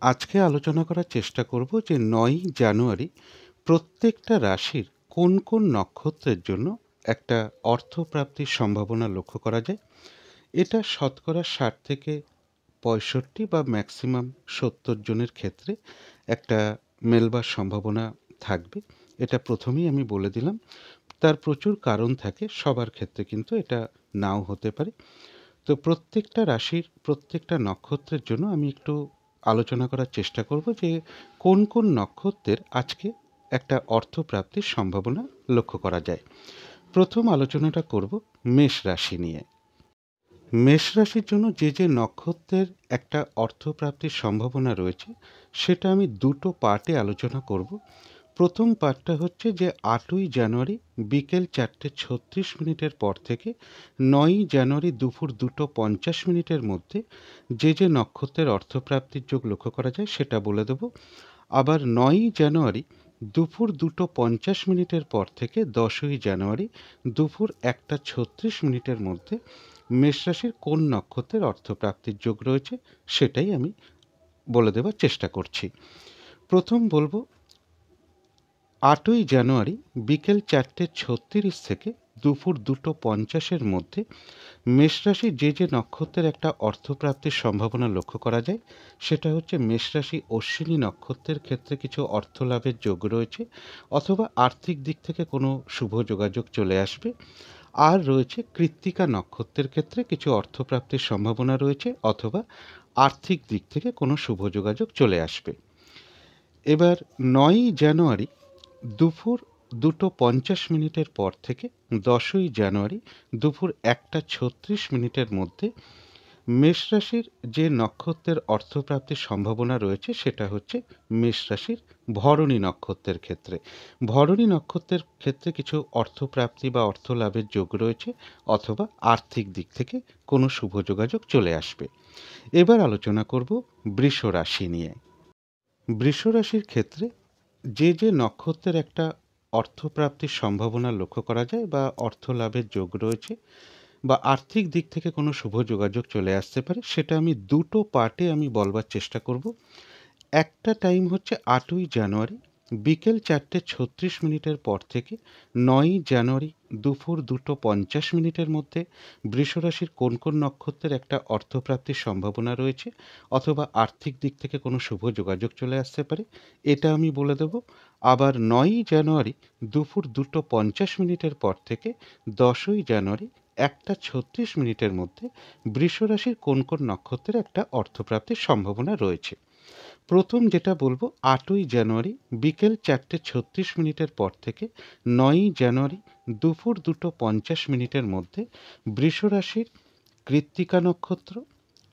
আজকে আলোচনা করার চেষ্টা করব যে ৯ই জানুয়ারি প্রত্যেকটা রাশির কোন কোন নক্ষত্রের জন্য একটা অর্থপ্রাপ্তির সম্ভাবনা লক্ষ্য করা যায়। এটা শতকরা ৬০ থেকে ৬৫ বা ম্যাক্সিমাম ৭০ জনের ক্ষেত্রে একটা মেলবার সম্ভাবনা থাকবে। এটা প্রথমেই আমি বলে দিলাম। তার প্রচুর কারণ থাকে, সবার ক্ষেত্রে কিন্তু এটা নাও হতে পারে। তো প্রত্যেকটা রাশির প্রত্যেকটা নক্ষত্রের জন্য আমি একটু আলোচনা করার চেষ্টা করব যে কোন কোন নক্ষত্রের আজকে একটা অর্থপ্রাপ্তির সম্ভাবনা লক্ষ্য করা যায়। প্রথম আলোচনাটা করব মেষ রাশি নিয়ে। মেষ রাশির জন্য যে যে নক্ষত্রের একটা অর্থপ্রাপ্তির সম্ভাবনা রয়েছে সেটা আমি দুটো পার্টে আলোচনা করব। প্রথম পার্টটা হচ্ছে যে ৮ই জানুয়ারি বিকেল ৪:৩৬ পর থেকে ৯ই জানুয়ারি দুপুর ২:৫০ মধ্যে যে যে নক্ষত্রের অর্থপ্রাপ্তির যোগ লক্ষ্য করা যায় সেটা বলে দেব। আবার ৯ই জানুয়ারি দুপুর ২:৫০ পর থেকে ১০ই জানুয়ারি দুপুর ১:৩৬ মধ্যে মেষ রাশির কোন নক্ষত্রের অর্থপ্রাপ্তির যোগ রয়েছে সেটাই আমি বলে দেওয়ার চেষ্টা করছি। প্রথম বলবো ৮ই জানুয়ারি বিকেল ৪:৩৬ থেকে দুপুর ২:৫০ মধ্যে মেষ রাশির যে যে নক্ষত্রের একটা অর্থপ্রাপ্তির সম্ভাবনা লক্ষ্য করা যায় সেটা হচ্ছে মেষ রাশি অশ্বিনী নক্ষত্রের ক্ষেত্রে কিছু অর্থ লাভের যোগ রয়েছে, অথবা আর্থিক দিক থেকে কোনো শুভ যোগাযোগ চলে আসবে। আর রয়েছে কৃত্তিকা নক্ষত্রের ক্ষেত্রে কিছু অর্থপ্রাপ্তির সম্ভাবনা রয়েছে, অথবা আর্থিক দিক থেকে কোনো শুভ যোগাযোগ চলে আসবে। এবার ৯ই জানুয়ারি দুপুর ২:৫০ পর থেকে ১০ই জানুয়ারি দুপুর ১:৩৬ মধ্যে মেষ রাশির যে নক্ষত্রের অর্থপ্রাপ্তির সম্ভাবনা রয়েছে সেটা হচ্ছে মেষ রাশির ভরণী নক্ষত্রের ক্ষেত্রে। ভরণী নক্ষত্রের ক্ষেত্রে কিছু অর্থপ্রাপ্তি বা অর্থ লাভের যোগ রয়েছে, অথবা আর্থিক দিক থেকে কোনো শুভ যোগাযোগ চলে আসবে। এবার আলোচনা করব বৃষ রাশি নিয়ে। বৃষ রাশির ক্ষেত্রে যে যে নক্ষত্রের একটা অর্থপ্রাপ্তির সম্ভাবনা লক্ষ্য করা যায় বা অর্থ লাভের যোগ রয়েছে বা আর্থিক দিক থেকে কোনো শুভ যোগাযোগ চলে আসতে পারে সেটা আমি দুটো পার্টে আমি বলবার চেষ্টা করব। একটা টাইম হচ্ছে ৮ই জানুয়ারি বিকেল ৪:৩৬ পর থেকে ৯ই জানুয়ারি দুপুর ২:৫০ মধ্যে বৃষরাশির কোন কোন নক্ষত্রের একটা অর্থপ্রাপ্তির সম্ভাবনা রয়েছে, অথবা আর্থিক দিক থেকে কোনো শুভ যোগাযোগ চলে আসতে পারে, এটা আমি বলে দেব। আবার ৯ই জানুয়ারি দুপুর ২:৫০ পর থেকে ১০ই জানুয়ারি ১:৩৬ মধ্যে বৃষরাশির কোন কোন নক্ষত্রের একটা অর্থপ্রাপ্তির সম্ভাবনা রয়েছে। প্রথম যেটা বলবো ৮ই জানুয়ারি বিকেল ৪:৩৬ পর থেকে ৯ই জানুয়ারি দুপুর ২:৫০ মধ্যে বৃষ রাশির কৃত্তিকা নক্ষত্র,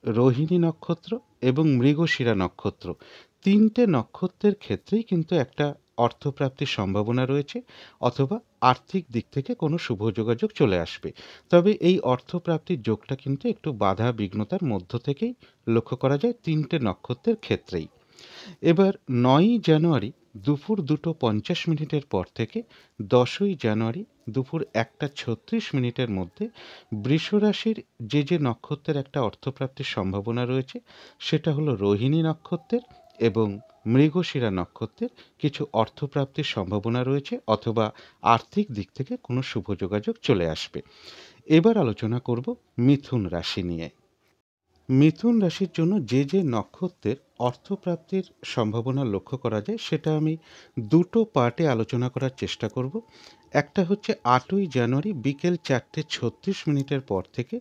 রোহিণী নক্ষত্র এবং মৃগশিরা নক্ষত্র, তিনটে নক্ষত্রের ক্ষেত্রেই কিন্তু একটা অর্থপ্রাপ্তির সম্ভাবনা রয়েছে, অথবা আর্থিক দিক থেকে কোনো শুভ যোগাযোগ চলে আসবে। তবে এই অর্থপ্রাপ্তির যোগটা কিন্তু একটু বাধা বিঘ্নতার মধ্য থেকেই লক্ষ্য করা যায় তিনটে নক্ষত্রের ক্ষেত্রেই। এবার ৯ই জানুয়ারি দুপুর ২:৫০ পর থেকে ১০ই জানুয়ারি দুপুর ১:৩৬ মধ্যে বৃষ রাশির যে যে নক্ষত্রের একটা অর্থপ্রাপ্তির সম্ভাবনা রয়েছে সেটা হলো রোহিণী নক্ষত্রের এবং মৃগশিরা নক্ষত্রের কিছু অর্থপ্রাপ্তির সম্ভাবনা রয়েছে, অথবা আর্থিক দিক থেকে কোনো শুভ যোগাযোগ চলে আসবে। এবার আলোচনা করব মিথুন রাশি নিয়ে। মিথুন রাশির জন্য যে যে নক্ষত্রের অর্থপ্রাপ্তির সম্ভাবনা লক্ষ্য করা যায় সেটা আমি দুটো পার্টে আলোচনা করার চেষ্টা করব। একটা হচ্ছে ৮ই জানুয়ারি বিকেল ৪:৩৬ পর থেকে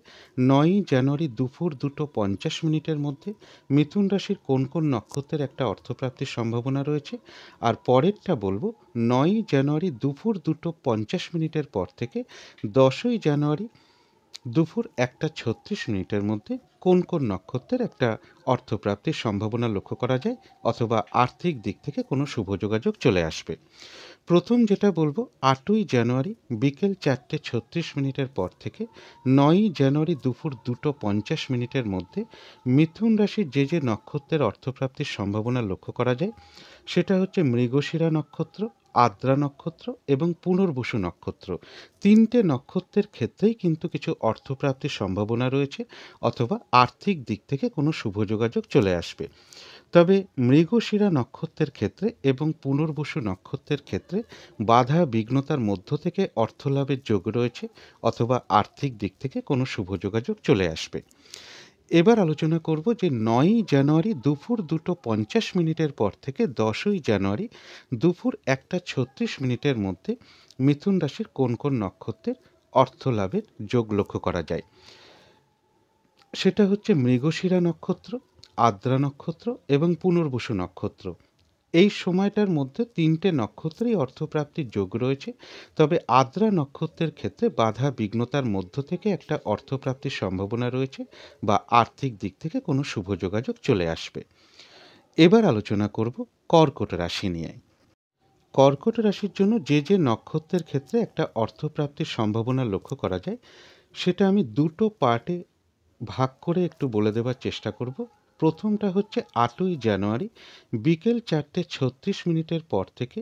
৯ই জানুয়ারি দুপুর ২:৫০ মধ্যে মিথুন রাশির কোন কোন নক্ষত্রের একটা অর্থপ্রাপ্তির সম্ভাবনা রয়েছে। আর পরেরটা বলবো ৯ই জানুয়ারি দুপুর ২:৫০ পর থেকে ১০ই জানুয়ারি দুপুর ১:৩৬ মধ্যে কোন কোন নক্ষত্রের একটা অর্থপ্রাপ্তির সম্ভাবনা লক্ষ্য করা যায়, অথবা আর্থিক দিক থেকে কোনো শুভ যোগাযোগ চলে আসবে। প্রথম যেটা বলবো ৮ই জানুয়ারি বিকেল ৪:৩৬ পর থেকে ৯ই জানুয়ারি দুপুর ২:৫০ মধ্যে মিথুন রাশির যে যে নক্ষত্রের অর্থপ্রাপ্তির সম্ভাবনা লক্ষ্য করা যায় সেটা হচ্ছে মৃগশিরা নক্ষত্র, আদ্রা নক্ষত্র এবং পুনর্বসু নক্ষত্র, তিনটে নক্ষত্রের ক্ষেত্রেই কিন্তু কিছু অর্থপ্রাপ্তির সম্ভাবনা রয়েছে, অথবা আর্থিক দিক থেকে কোনো শুভ যোগাযোগ চলে আসবে। তবে মৃগশিরা নক্ষত্রের ক্ষেত্রে এবং পুনর্বসু নক্ষত্রের ক্ষেত্রে বাধা বিঘ্নতার মধ্য থেকে অর্থলাভের যোগ রয়েছে, অথবা আর্থিক দিক থেকে কোনো শুভ যোগাযোগ চলে আসবে। এবার আলোচনা করব যে 9ই জানুয়ারি দুপুর 2:50 পর থেকে 10ই জানুয়ারি দুপুর 1:36 মধ্যে মিথুন রাশির কোন কোন নক্ষত্রের অর্থলাভের যোগ লক্ষ্য করা যায়। সেটা হচ্ছে মৃগশিরা নক্ষত্র, আদ্রা নক্ষত্র এবং পুনর্বসু নক্ষত্র। এই সময়টার মধ্যে 3টে নক্ষত্রেই অর্থপ্রাপ্তির যোগ রয়েছে। তবে আদ্রা নক্ষত্রের ক্ষেত্রে বাধা বিঘ্নতার মধ্য থেকে একটা অর্থপ্রাপ্তির সম্ভাবনা রয়েছে, বা আর্থিক দিক থেকে কোনো শুভ যোগাযোগ চলে আসবে। এবার আলোচনা করব কর্কট রাশি নিয়ে। কর্কট রাশির জন্য যে যে নক্ষত্রের ক্ষেত্রে একটা অর্থপ্রাপ্তির সম্ভাবনা লক্ষ্য করা যায়, সেটা আমি দুটো পার্টে ভাগ করে একটু বলে দেওয়ার চেষ্টা করব। প্রথমটা হচ্ছে 8ই জানুয়ারি বিকেল 4:36 পর থেকে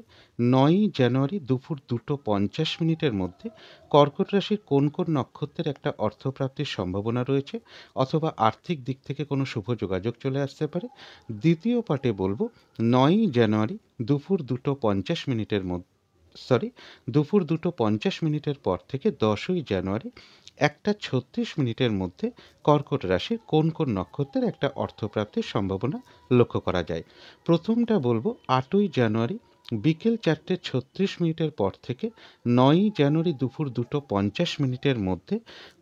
9ই জানুয়ারি দুপুর 2:50 মধ্যে কর্কট রাশির কোন কোন নক্ষত্রের একটা অর্থপ্রাপ্তির সম্ভাবনা রয়েছে, অথবা আর্থিক দিক থেকে কোনো শুভ যোগাযোগ চলে আসতে পারে। দ্বিতীয় পার্টে বলবো 9ই জানুয়ারি দুপুর 2:50 মধ্যে দুপুর 2:50 পর থেকে 10ই জানুয়ারি 1:36 মধ্যে কর্কট রাশির কোন কোন নক্ষত্রের একটা অর্থপ্রাপ্তির সম্ভাবনা লক্ষ্য করা যায়। প্রথমটা বলবো 8ই জানুয়ারি বিকেল 4:36 পর থেকে 9ই জানুয়ারি দুপুর 2:50 মধ্যে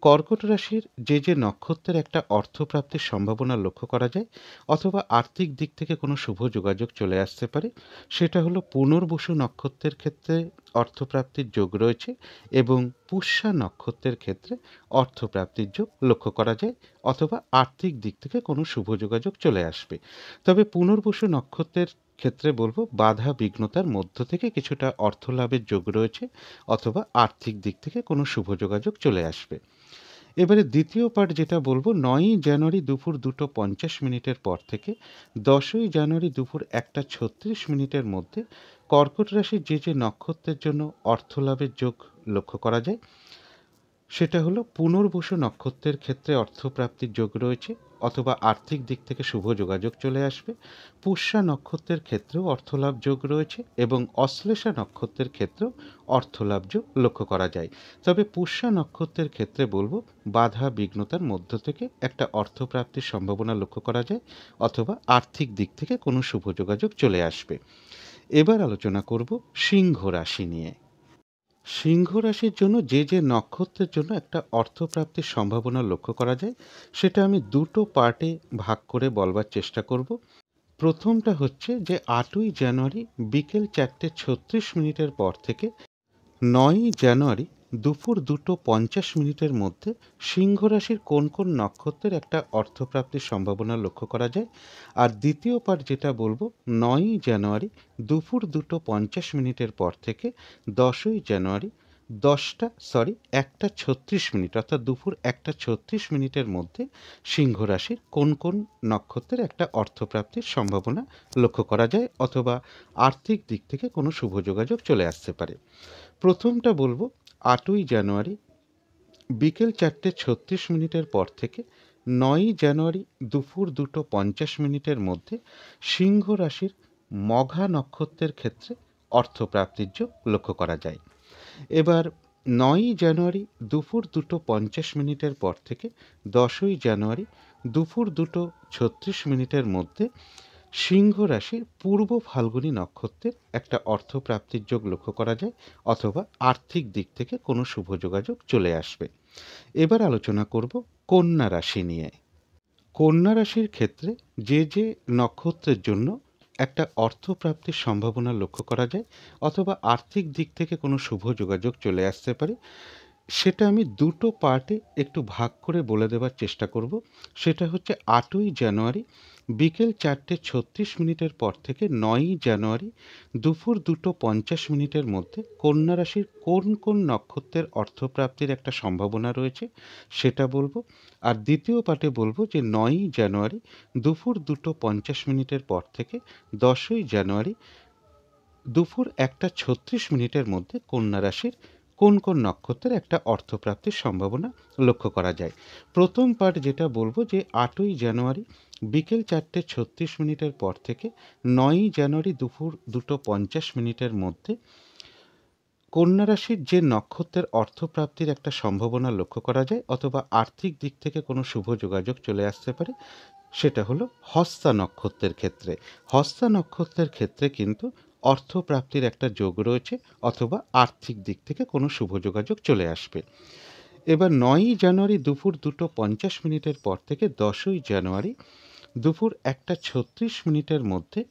কর্কট রাশির যে যে নক্ষত্রের একটা অর্থপ্রাপ্তির সম্ভাবনা লক্ষ্য করা যায়, অথবা আর্থিক দিক থেকে কোনো শুভ যোগাযোগ চলে আসতে পারে, সেটা হলো পুনর্বসু নক্ষত্রের ক্ষেত্রে অর্থপ্রাপ্তির যোগ রয়েছে, এবং পুষ্যা নক্ষত্রের ক্ষেত্রে অর্থপ্রাপ্তির যোগ লক্ষ্য করা যায়, অথবা আর্থিক দিক থেকে কোনো শুভ যোগাযোগ চলে আসবে। তবে পুনর্বসু নক্ষত্রের ক্ষেত্রে বলবো বাধা বিঘ্নতার মধ্য থেকে কিছুটা অর্থলাভের যোগ রয়েছে, অথবা আর্থিক দিক থেকে কোনো শুভ যোগাযোগ চলে আসবে। এবারে দ্বিতীয় পার্ট যেটা বলবো 9ই জানুয়ারি দুপুর 2:50 পর থেকে 10ই জানুয়ারি দুপুর 1:36 মধ্যে কর্কট রাশির যে যে নক্ষত্রের জন্য অর্থলাভের যোগ লক্ষ্য করা যায়, সেটা হলো পুনর্বসু নক্ষত্রের ক্ষেত্রে অর্থপ্রাপ্তির যোগ রয়েছে, অথবা আর্থিক দিক থেকে শুভ যোগাযোগ চলে আসবে। পুষ্যা নক্ষত্রের ক্ষেত্রেও অর্থলাভ যোগ রয়েছে, এবং অশ্লেষা নক্ষত্রের ক্ষেত্রেও অর্থলাভ যোগ লক্ষ্য করা যায়। তবে পুষ্যা নক্ষত্রের ক্ষেত্রে বলবো বাধা বিঘ্নতার মধ্য থেকে একটা অর্থপ্রাপ্তির সম্ভাবনা লক্ষ্য করা যায়, অথবা আর্থিক দিক থেকে কোনো শুভ যোগাযোগ চলে আসবে। এবার আলোচনা করব সিংহ রাশি নিয়ে। সিংহ রাশির জন্য যে যে নক্ষত্রের জন্য একটা অর্থপ্রাপ্তির সম্ভাবনা লক্ষ্য করা যায়, সেটা আমি দুটো পার্টে ভাগ করে বলবার চেষ্টা করব। প্রথমটা হচ্ছে যে 8ই জানুয়ারি বিকেল 4:36 পর থেকে 9ই জানুয়ারি দুপুর 2:50 মধ্যে সিংহ রাশির কোন কোন নক্ষত্রের একটা অর্থপ্রাপ্তির সম্ভাবনা লক্ষ্য করা যায়। আর দ্বিতীয় পার্ট যেটা বলবো 9ই জানুয়ারি দুপুর 2:50 পর থেকে 10ই জানুয়ারি 1:36 অর্থাৎ দুপুর 1:36 মধ্যে সিংহ রাশির কোন কোন নক্ষত্রের একটা অর্থপ্রাপ্তির সম্ভাবনা লক্ষ্য করা যায়, অথবা আর্থিক দিক থেকে কোনো শুভ যোগাযোগ চলে আসতে পারে। প্রথমটা বলবো 8ই জানুয়ারি বিকেল 4:36 পর থেকে 9ই জানুয়ারি দুপুর 2:50 মধ্যে সিংহ রাশির মঘা নক্ষত্রের ক্ষেত্রে অর্থপ্রাপ্তির যোগ লক্ষ্য করা যায়। এবার 9ই জানুয়ারি দুপুর 2:50 পর থেকে 10ই জানুয়ারি দুপুর 2:36 মধ্যে সিংহ রাশির পূর্ব ফাল্গুনী নক্ষত্রের একটা অর্থপ্রাপ্তির যোগ লক্ষ্য করা যায়, অথবা আর্থিক দিক থেকে কোনো শুভ যোগাযোগ চলে আসবে। এবার আলোচনা করব কন্যা রাশি নিয়ে। কন্যা রাশির ক্ষেত্রে যে যে নক্ষত্রের জন্য একটা অর্থপ্রাপ্তির সম্ভাবনা লক্ষ্য করা যায়, অথবা আর্থিক দিক থেকে কোনো শুভ যোগাযোগ চলে আসতে পারে, সেটা আমি দুটো পার্টে একটু ভাগ করে বলে দেওয়ার চেষ্টা করব। সেটা হচ্ছে 8ই জানুয়ারি বিকেল 4:36 পর থেকে 9ই জানুয়ারি দুপুর 2:50 মধ্যে কন্যা রাশির কোন কোন নক্ষত্রের অর্থপ্রাপ্তির একটা সম্ভাবনা রয়েছে, সেটা বলবো। আর দ্বিতীয় পার্টে বলবো যে 9ই জানুয়ারি দুপুর 2:50 পর থেকে 10ই জানুয়ারি দুপুর 1:36 মধ্যে কন্যা রাশির কোন কোন নক্ষত্রের একটা অর্থপ্রাপ্তির সম্ভাবনা লক্ষ্য করা যায়। প্রথম পার্ট যেটা বলবো যে 8ই জানুয়ারি বিকেল 4:36 পর থেকে 9ই জানুয়ারি দুপুর 2:50 মধ্যে কন্যা রাশির যে নক্ষত্রের অর্থপ্রাপ্তির একটা সম্ভাবনা লক্ষ্য করা যায় অথবা আর্থিক দিক থেকে কোনো শুভ যোগাযোগ চলে আসতে পারে, সেটা হলো হস্তা নক্ষত্রের ক্ষেত্রে। হস্তা নক্ষত্রের ক্ষেত্রে কিন্তু অর্থপ্রাপ্তির একটা যোগ রয়েছে অথবা আর্থিক দিক থেকে কোনো শুভ যোগাযোগ চলে আসবে। এবার 9ই জানুয়ারি দুপুর 2:50 পর থেকে 10ই জানুয়ারি দুপুর 1:36 মধ্যে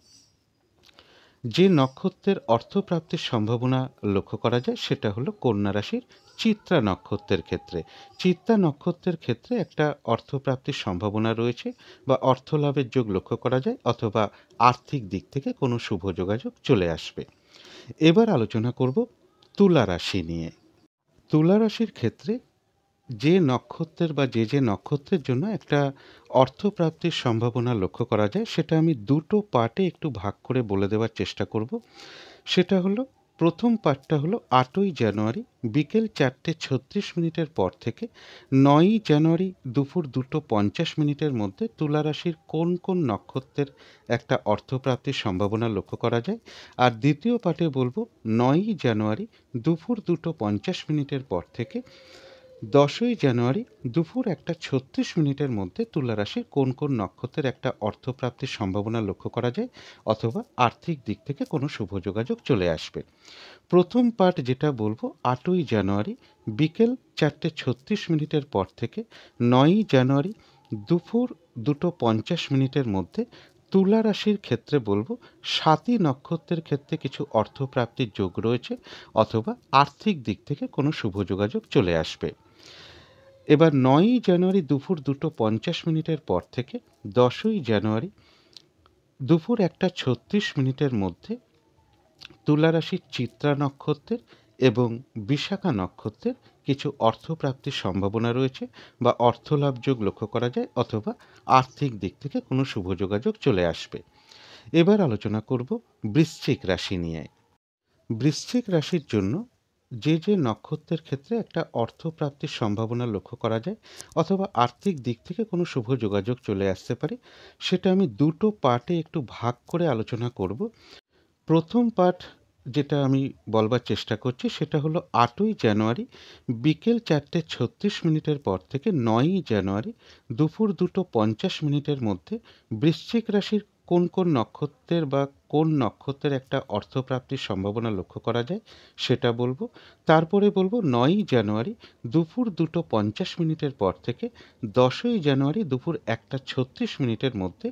যে নক্ষত্রের অর্থপ্রাপ্তির সম্ভাবনা লক্ষ্য করা যায় সেটা হলো কন্যা রাশির চিত্রা নক্ষত্রের ক্ষেত্রে। চিত্রা নক্ষত্রের ক্ষেত্রে একটা অর্থপ্রাপ্তির সম্ভাবনা রয়েছে বা অর্থ লাভের যোগ লক্ষ্য করা যায় অথবা আর্থিক দিক থেকে কোনো শুভ যোগাযোগ চলে আসবে। এবার আলোচনা করব তুলা রাশি নিয়ে। তুলা রাশির ক্ষেত্রে যে নক্ষত্রের বা যে নক্ষত্রের জন্য একটা অর্থপ্রাপ্তির সম্ভাবনা লক্ষ্য করা যায় সেটা আমি দুটো পার্টে একটু ভাগ করে বলে দেওয়ার চেষ্টা করব। সেটা হলো, প্রথম পার্টটা হলো 8ই জানুয়ারি বিকেল 4:36 পর থেকে 9ই জানুয়ারি দুপুর 2:50 মধ্যে তুলা রাশির কোন কোন নক্ষত্রের একটা অর্থপ্রাপ্তির সম্ভাবনা লক্ষ্য করা যায়। আর দ্বিতীয় পার্টে বলবো 9ই জানুয়ারি দুপুর 2:50 পর থেকে 10ই জানুয়ারি দুপুর 1:36 মধ্যে তুলা রাশির কোন কোন নক্ষত্রের একটা অর্থপ্রাপ্তির সম্ভাবনা লক্ষ্য করা যায় অথবা আর্থিক দিক থেকে কোনো শুভ যোগাযোগ চলে আসবে। প্রথম পার্ট যেটা বলবো 8ই জানুয়ারি বিকেল 4:36 পর থেকে 9ই জানুয়ারি দুপুর 2:50 মধ্যে তুলা রাশির ক্ষেত্রে বলবো 7ই নক্ষত্রের ক্ষেত্রে কিছু অর্থপ্রাপ্তির যোগ রয়েছে অথবা আর্থিক দিক থেকে কোনো শুভ যোগাযোগ চলে আসবে। এবার 9ই জানুয়ারি দুপুর 2:50 পর থেকে 10ই জানুয়ারি দুপুর 1:36 মধ্যে তুলা রাশির চিত্রা নক্ষত্রের এবং বিশাখা নক্ষত্রের কিছু অর্থপ্রাপ্তির সম্ভাবনা রয়েছে বা অর্থলাভ যোগ লক্ষ্য করা যায় অথবা আর্থিক দিক থেকে কোনো শুভ যোগাযোগ চলে আসবে। এবার আলোচনা করব বৃশ্চিক রাশি নিয়ে। বৃশ্চিক রাশির জন্য যে নক্ষত্রের ক্ষেত্রে একটা অর্থপ্রাপ্তির সম্ভাবনা লক্ষ্য করা যায় অথবা আর্থিক দিক থেকে কোনো শুভ যোগাযোগ চলে আসতে পারে, সেটা আমি দুটো পার্টে একটু ভাগ করে আলোচনা করব। প্রথম পার্ট যেটা আমি বলবার চেষ্টা করছি সেটা হলো 8ই জানুয়ারি বিকেল 4:36 পর থেকে 9ই জানুয়ারি দুপুর 2:50 মধ্যে বৃশ্চিক রাশির কোন কোন নক্ষত্রের বা কোন নক্ষত্রের একটা অর্থপ্রাপ্তির সম্ভাবনা লক্ষ্য করা যায় সেটা বলবো। তারপরে বলবো 9ই জানুয়ারি দুপুর 2:50 পর থেকে 10ই জানুয়ারি দুপুর 1:36 মধ্যে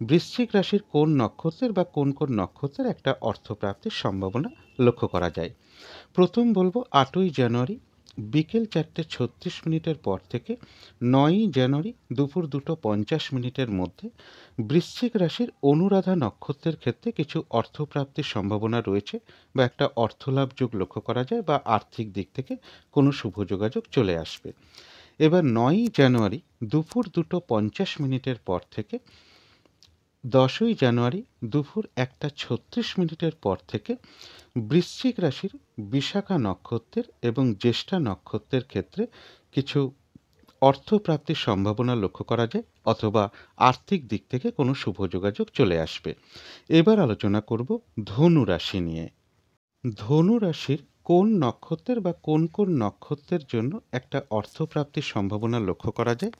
বৃশ্চিক রাশির কোন নক্ষত্রের বা কোন কোন নক্ষত্রের একটা অর্থপ্রাপ্তির সম্ভাবনা লক্ষ্য করা যায়। প্রথম বলবো 8ই জানুয়ারি বিকেল 4:36 পর থেকে 9ই জানুয়ারি দুপুর 2:50 মধ্যে বৃশ্চিক রাশির অনুরাধা নক্ষত্রের ক্ষেত্রে কিছু অর্থপ্রাপ্তির সম্ভাবনা রয়েছে বা একটা অর্থলাভ যোগ লক্ষ্য করা যায় বা আর্থিক দিক থেকে কোনো শুভ যোগাযোগ চলে আসবে। এবার 9ই জানুয়ারি দুপুর 2:50 পর থেকে 10ই জানুয়ারি দুপুর 1:36 পর থেকে বৃশ্চিক রাশির বিশাখা নক্ষত্রের এবং জ্যেষ্ঠা নক্ষত্রের ক্ষেত্রে কিছু অর্থপ্রাপ্তির সম্ভাবনা লক্ষ্য করা যায় অথবা আর্থিক দিক থেকে কোনো শুভ যোগাযোগ চলে আসবে। এবার আলোচনা করব ধনু রাশি নিয়ে। ধনু রাশির কোন নক্ষত্রের বা কোন কোন নক্ষত্রের জন্য একটা অর্থপ্রাপ্তির সম্ভাবনা লক্ষ্য করা যায়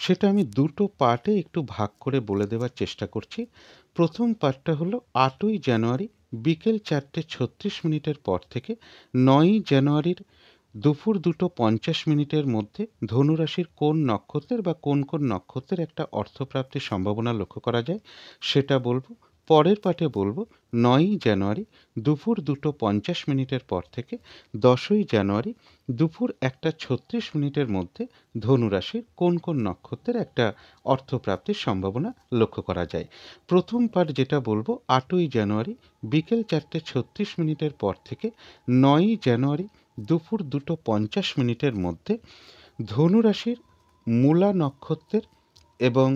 সেটা আমি দুটো পার্টে একটু ভাগ করে বলে দেওয়ার চেষ্টা করছি। প্রথম পার্টটা হলো 8ই জানুয়ারি বিকেল 4:36 পর থেকে 9ই জানুয়ারির দুপুর 2:50 মধ্যে ধনুরাশির কোন নক্ষত্রের বা কোন কোন নক্ষত্রের একটা অর্থপ্রাপ্তির সম্ভাবনা লক্ষ্য করা যায় সেটা বলবো। পরের পাঠে বলবো 9ই জানুয়ারি দুপুর 2:50 পর থেকে 10ই জানুয়ারি দুপুর 1:36 মধ্যে ধনুরাশির কোন কোন নক্ষত্রের একটা অর্থপ্রাপ্তির সম্ভাবনা লক্ষ্য করা যায়। প্রথম পার্ট যেটা বলবো 8ই জানুয়ারি বিকেল 4:36 পর থেকে 9ই জানুয়ারি দুপুর 2:50 মধ্যে ধনুরাশির মূলা নক্ষত্রের এবং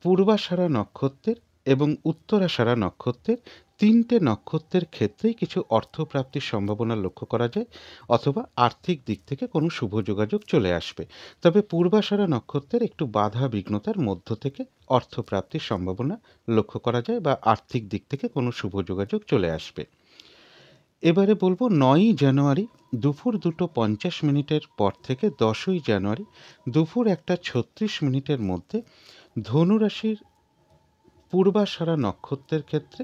পূর্বাষাঢ়া নক্ষত্রের এবং উত্তরাষাঢ়া নক্ষত্রের তিনটে নক্ষত্রের ক্ষেত্রেই কিছু অর্থপ্রাপ্তির সম্ভাবনা লক্ষ্য করা যায়, অথবা আর্থিক দিক থেকে কোনো শুভ যোগাযোগ চলে আসবে। তবে পূর্বাষাঢ়া নক্ষত্রের একটু বাধা বিঘ্নতার মধ্য থেকে অর্থপ্রাপ্তির সম্ভাবনা লক্ষ্য করা যায়, বা আর্থিক দিক থেকে কোনো শুভ যোগাযোগ চলে আসবে। এবারে বলবো 9ই জানুয়ারি দুপুর 2:50 পর থেকে 10ই জানুয়ারি দুপুর 1:36 মধ্যে ধনুরাশির পূর্বাষাঢ়া নক্ষত্রের ক্ষেত্রে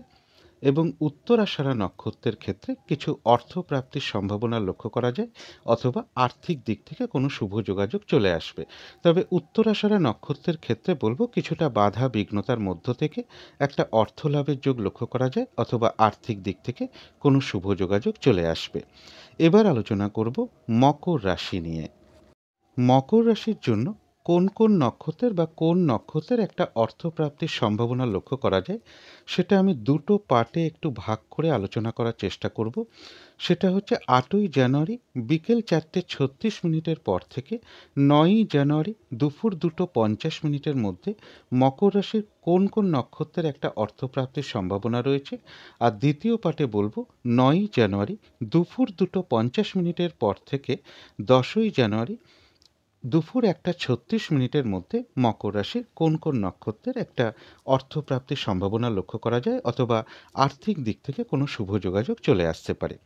এবং উত্তরাষাঢ়া নক্ষত্রের ক্ষেত্রে কিছু অর্থপ্রাপ্তির সম্ভাবনা লক্ষ্য করা যায়, অথবা আর্থিক দিক থেকে কোনো শুভ যোগাযোগ চলে আসবে। তবে উত্তরাষাঢ়া নক্ষত্রের ক্ষেত্রে বলবো কিছুটা বাধা বিঘ্নতার মধ্য থেকে একটা অর্থ লাভের যোগ লক্ষ্য করা যায়, অথবা আর্থিক দিক থেকে কোনো শুভ যোগাযোগ চলে আসবে। এবার আলোচনা করব মকর রাশি নিয়ে। মকর রাশির জন্য কোন কোন নক্ষত্রের বা কোন নক্ষত্রের একটা অর্থপ্রাপ্তির সম্ভাবনা লক্ষ্য করা যায়, সেটা আমি দুটো পার্টে একটু ভাগ করে আলোচনা করার চেষ্টা করব। সেটা হচ্ছে 8ই জানুয়ারি বিকেল 4:36 পর থেকে 9ই জানুয়ারি দুপুর 2:50 মধ্যে মকর রাশির কোন কোন নক্ষত্রের একটা অর্থপ্রাপ্তির সম্ভাবনা রয়েছে। আর দ্বিতীয় পার্টে বলবো 9ই জানুয়ারি দুপুর 2:50 পর থেকে 10ই জানুয়ারি দুপুর 1:36 মধ্যে মকর রাশির কোন কোন নক্ষত্রের একটা অর্থপ্রাপ্তির সম্ভাবনা লক্ষ্য করা যায়, অথবা আর্থিক দিক থেকে কোনো শুভ যোগাযোগ চলে আসতে পারে।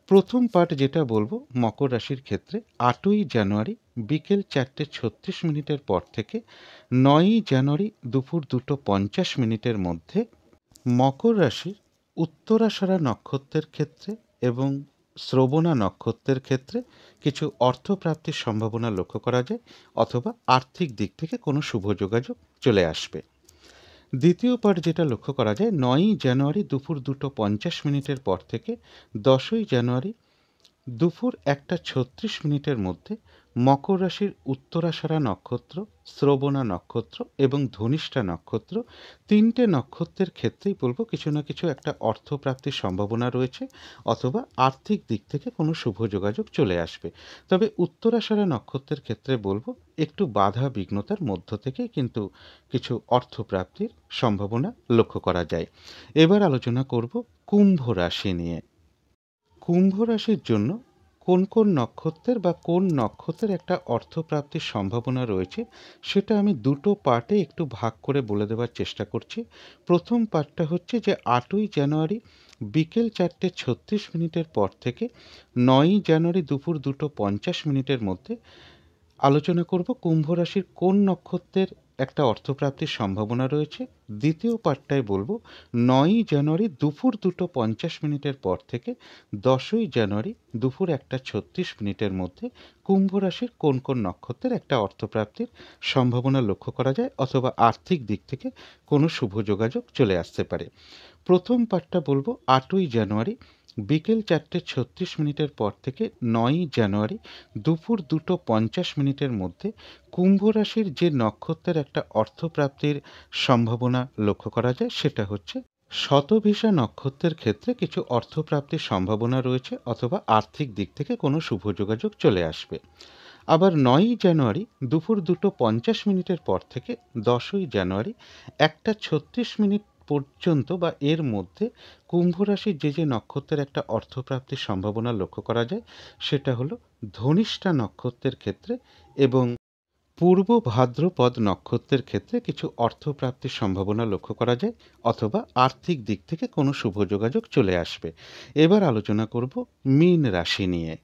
প্রথম পার্ট যেটা বলবো মকর রাশির ক্ষেত্রে 8ই জানুয়ারি বিকেল 4:36 পর থেকে 9ই জানুয়ারি দুপুর 2:50 মধ্যে মকর রাশির উত্তরাষাঢ়া নক্ষত্রের ক্ষেত্রে এবং শ্রবণা নক্ষত্রের ক্ষেত্রে কিছু অর্থপ্রাপ্তির সম্ভাবনা লক্ষ্য করা যায়, অথবা আর্থিক দিক থেকে কোনো শুভ যোগাযোগ চলে আসবে। দ্বিতীয় পার্ট যেটা লক্ষ্য করা যায় 9ই জানুয়ারি দুপুর 2:50 পর থেকে 10ই জানুয়ারি দুপুর 1:36 মধ্যে মকর রাশির উত্তরাষাঢ়া নক্ষত্র, শ্রবণা নক্ষত্র এবং ধনিষ্ঠা নক্ষত্র, তিনটে নক্ষত্রের ক্ষেত্রেই বলবো কিছু না কিছু একটা অর্থপ্রাপ্তির সম্ভাবনা রয়েছে, অথবা আর্থিক দিক থেকে কোনো শুভ যোগাযোগ চলে আসবে। তবে উত্তরাষাঢ়া নক্ষত্রের ক্ষেত্রে বলবো একটু বাধা বিঘ্নতার মধ্য থেকে কিন্তু কিছু অর্থপ্রাপ্তির সম্ভাবনা লক্ষ্য করা যায়। এবার আলোচনা করব কুম্ভ রাশি নিয়ে। কুম্ভ রাশির জন্য কোন কোন নক্ষত্রের বা কোন নক্ষত্রের একটা অর্থপ্রাপ্তির সম্ভাবনা রয়েছে, সেটা আমি দুটো পার্টে একটু ভাগ করে বলে দেওয়ার চেষ্টা করছি। প্রথম পার্টটা হচ্ছে যে 8ই জানুয়ারি বিকেল 4:36 পর থেকে 9ই জানুয়ারি দুপুর 2:50 মধ্যে আলোচনা করব কুম্ভ রাশির কোন নক্ষত্রের একটা অর্থপ্রাপ্তির সম্ভাবনা রয়েছে। দ্বিতীয় পার্টটায় বলবো 9ই জানুয়ারি দুপুর 2:50 পর থেকে 10ই জানুয়ারি দুপুর 1:36 মধ্যে কুম্ভ রাশির কোন কোন নক্ষত্রের একটা অর্থপ্রাপ্তির সম্ভাবনা লক্ষ্য করা যায়, অথবা আর্থিক দিক থেকে কোনো শুভ যোগাযোগ চলে আসতে পারে। প্রথম পার্টটা বলবো 8ই জানুয়ারি বিকেল 4:36 পর থেকে 9ই জানুয়ারি দুপুর 2:50 মধ্যে কুম্ভ রাশির যে নক্ষত্রের একটা অর্থপ্রাপ্তির সম্ভাবনা লক্ষ্য করা যায়, সেটা হচ্ছে শতভিষা নক্ষত্রের ক্ষেত্রে কিছু অর্থপ্রাপ্তির সম্ভাবনা রয়েছে, অথবা আর্থিক দিক থেকে কোনো শুভ যোগাযোগ চলে আসবে। আবার 9ই জানুয়ারি দুপুর 2:50 পর থেকে 10ই জানুয়ারি 1:36 পর্যন্ত বা এর মধ্যে কুম্ভ রাশির যে যে নক্ষত্রের একটা অর্থপ্রাপ্তির সম্ভাবনা লক্ষ্য করা যায়, সেটা হলো ধনিষ্ঠা নক্ষত্রের ক্ষেত্রে এবং পূর্ব ভাদ্রপদ নক্ষত্রের ক্ষেত্রে কিছু অর্থপ্রাপ্তির সম্ভাবনা লক্ষ্য করা যায়, অথবা আর্থিক দিক থেকে কোনো শুভ যোগাযোগ চলে আসবে। এবার আলোচনা করব মীন রাশি নিয়ে।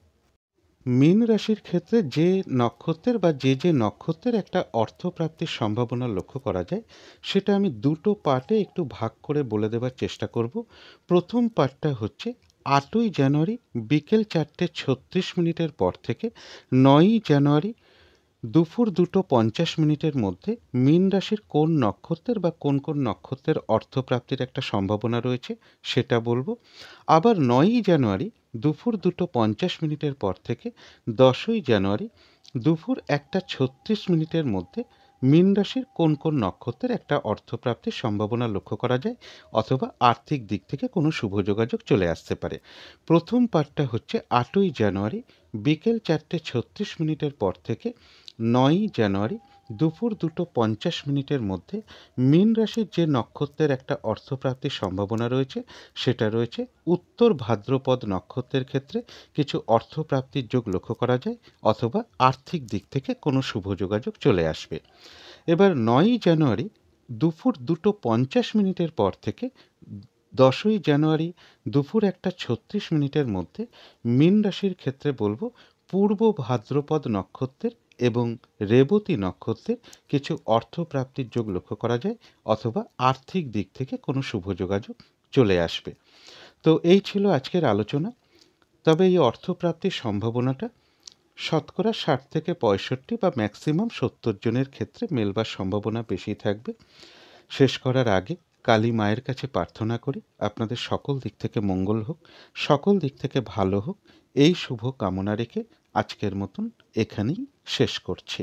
মীন রাশির ক্ষেত্রে যে নক্ষত্রের বা যে যে নক্ষত্রের একটা অর্থপ্রাপ্তির সম্ভাবনা লক্ষ্য করা যায়, সেটা আমি দুটো পার্টে একটু ভাগ করে বলে দেওয়ার চেষ্টা করব। প্রথম পার্টটা হচ্ছে 8ই জানুয়ারি বিকেল 4:36 পর থেকে 9ই জানুয়ারি দুপুর 2:50 মধ্যে মীন রাশির কোন নক্ষত্রের বা কোন কোন নক্ষত্রের অর্থপ্রাপ্তির একটা সম্ভাবনা রয়েছে সেটা বলবো। আবার 9ই জানুয়ারি দুপুর 2:50 পর থেকে 10ই জানুয়ারি দুপুর 1:36 মধ্যে মীন রাশির কোন কোন নক্ষত্রের একটা অর্থপ্রাপ্তির সম্ভাবনা লক্ষ্য করা যায়, অথবা আর্থিক দিক থেকে কোনো শুভ যোগাযোগ চলে আসতে পারে। প্রথম পার্টটা হচ্ছে 8ই জানুয়ারি বিকেল 4:36 পর থেকে 9ই জানুয়ারি দুপুর 2:50 মধ্যে মীন রাশির যে নক্ষত্রের একটা অর্থপ্রাপ্তির সম্ভাবনা রয়েছে সেটা রয়েছে উত্তর ভাদ্রপদ নক্ষত্রের ক্ষেত্রে কিছু অর্থপ্রাপ্তির যোগ লক্ষ্য করা যায়, অথবা আর্থিক দিক থেকে কোনো শুভ যোগাযোগ চলে আসবে। এবার 9ই জানুয়ারি দুপুর 2:50 পর থেকে 10ই জানুয়ারি দুপুর 1:36 মধ্যে মীন রাশির ক্ষেত্রে বলবো পূর্ব ভাদ্রপদ নক্ষত্রের এবং রেবতী নক্ষত্রের কিছু অর্থপ্রাপ্তির যোগ লক্ষ্য করা যায়, অথবা আর্থিক দিক থেকে কোনো শুভ যোগাযোগ চলে আসবে। তো এই ছিল আজকের আলোচনা। তবে এই অর্থপ্রাপ্তির সম্ভাবনাটা শতকরা 60 থেকে 65 বা ম্যাক্সিমাম 70 জনের ক্ষেত্রে মেলবার সম্ভাবনা বেশি থাকবে। শেষ করার আগে কালী মায়ের কাছে প্রার্থনা করি আপনাদের সকল দিক থেকে মঙ্গল হোক, সকল দিক থেকে ভালো হোক, এই শুভ কামনা রেখে আজকের মতন এখানেই শেষ করছি।